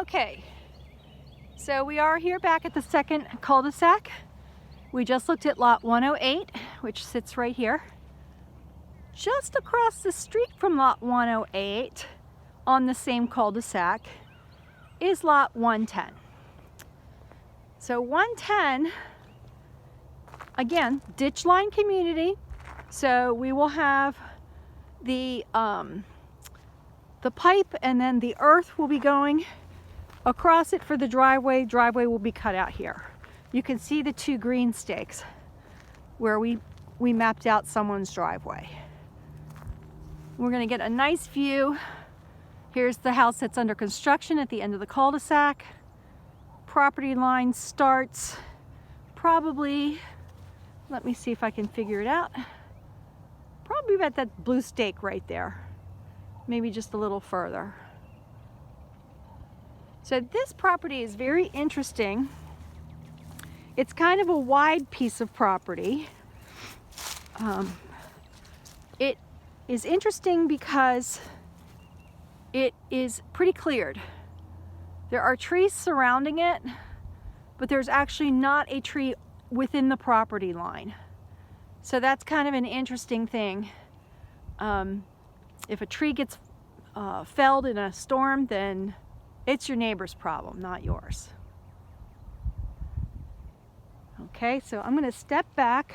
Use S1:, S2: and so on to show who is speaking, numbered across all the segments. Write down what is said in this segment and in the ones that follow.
S1: Okay, so we are here back at the second cul-de-sac. We just looked at lot 108, which sits right here. Just across the street from lot 108, on the same cul-de-sac, is lot 110. So 110, again, ditch line community. So we will have the pipe, and then the earth will be going across it for the driveway. Driveway will be cut out here. You can see the two green stakes where we mapped out someone's driveway. We're going to get a nice view. Here's the house that's under construction at the end of the cul-de-sac. Property line starts probably, let me see if I can figure it out, probably about that blue stake right there, maybe just a little further. So this property is very interesting. It's kind of a wide piece of property. It is interesting because it is pretty cleared. There are trees surrounding it, but there's actually not a tree within the property line. So that's kind of an interesting thing. If a tree gets felled in a storm, then it's your neighbor's problem, not yours. Okay, so I'm going to step back.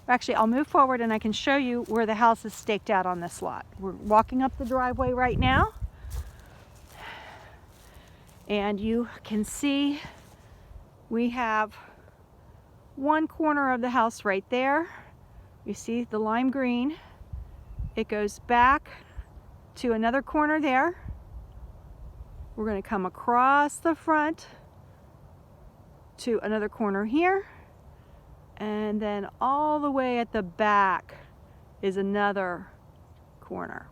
S1: Actually, I'll move forward and I can show you where the house is staked out on this lot. We're walking up the driveway right now. And you can see we have one corner of the house right there. You see the lime green. It goes back to another corner there. We're going to come across the front to another corner here, and then all the way at the back is another corner.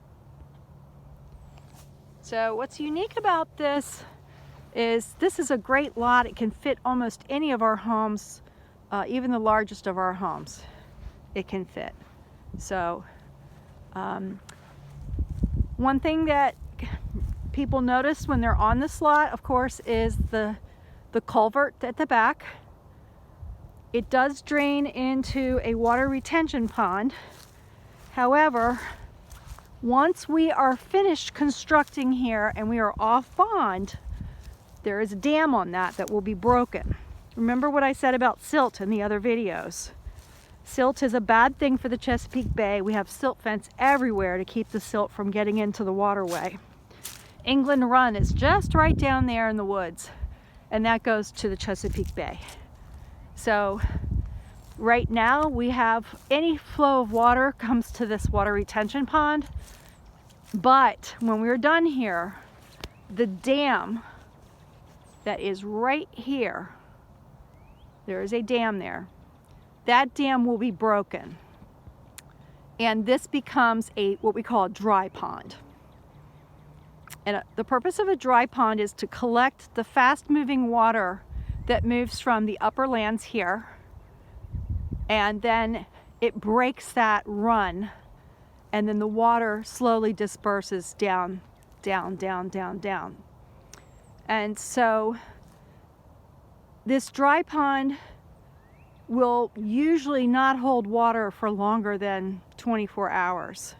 S1: So what's unique about this is a great lot. It can fit almost any of our homes, even the largest of our homes it can fit. So one thing that people notice when they're on this lot, of course, is the culvert at the back. It does drain into a water retention pond. However, once we are finished constructing here and we are off bond, there is a dam on that will be broken. Remember what I said about silt in the other videos. Silt is a bad thing for the Chesapeake Bay. We have silt fence everywhere to keep the silt from getting into the waterway. England Run is just right down there in the woods, and that goes to the Chesapeake Bay. So right now we have any flow of water comes to this water retention pond, but when we're done here, the dam that is right here, there is a dam there, that dam will be broken, and this becomes what we call a dry pond. And the purpose of a dry pond is to collect the fast-moving water that moves from the upper lands here, and then it breaks that run, and then the water slowly disperses down, down, down, down, down. And so this dry pond will usually not hold water for longer than 24 hours.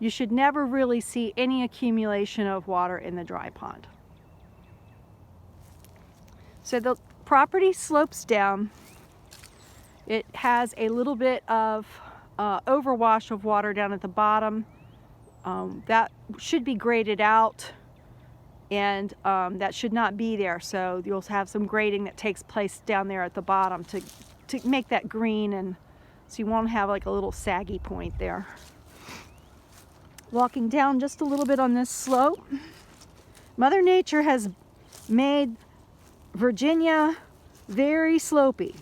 S1: You should never really see any accumulation of water in the dry pond. So the property slopes down. It has a little bit of overwash of water down at the bottom. That should be graded out, and that should not be there. So you'll have some grading that takes place down there at the bottom to make that green, and so you won't have like a little saggy point there. Walking down just a little bit on this slope, Mother Nature has made Virginia very slopey.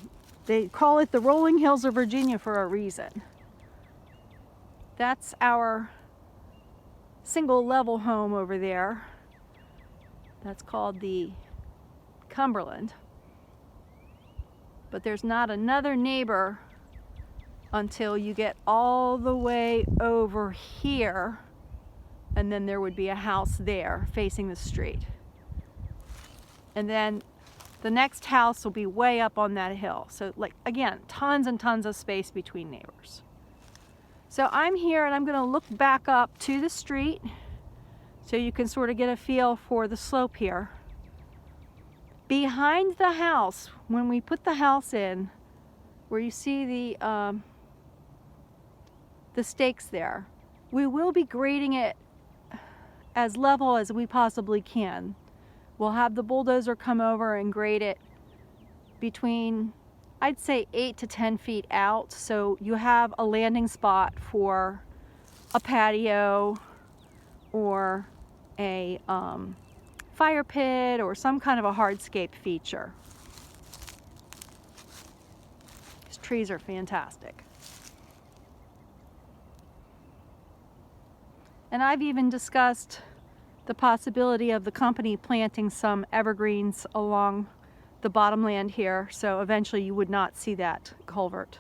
S1: They call it the rolling hills of Virginia for a reason. That's our single level home over there. That's called the Cumberland. But there's not another neighbor until you get all the way over here and then there would be a house there facing the street. And then the next house will be way up on that hill. So like, again, tons and tons of space between neighbors. So I'm here and I'm gonna look back up to the street so you can sort of get a feel for the slope here. Behind the house, when we put the house in, where you see the stakes there, we will be grading it as level as we possibly can. We'll have the bulldozer come over and grade it between, I'd say 8 to 10 feet out, so you have a landing spot for a patio or a fire pit or some kind of a hardscape feature. These trees are fantastic. And I've even discussed the possibility of the company planting some evergreens along the bottomland here, so eventually you would not see that culvert.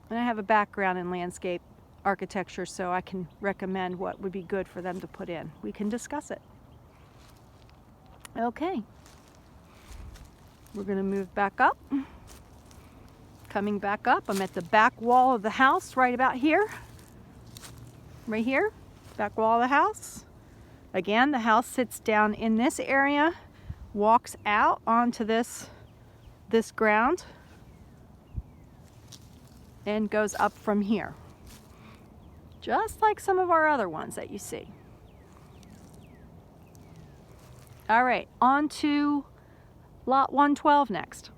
S1: And I have a background in landscape architecture, so I can recommend what would be good for them to put in. We can discuss it. Okay. We're going to move back up. Coming back up, I'm at the back wall of the house right about here. Right here, back wall of the house. Again, the house sits down in this area, walks out onto this ground, and goes up from here. Just like some of our other ones that you see. All right, on to lot 112 next.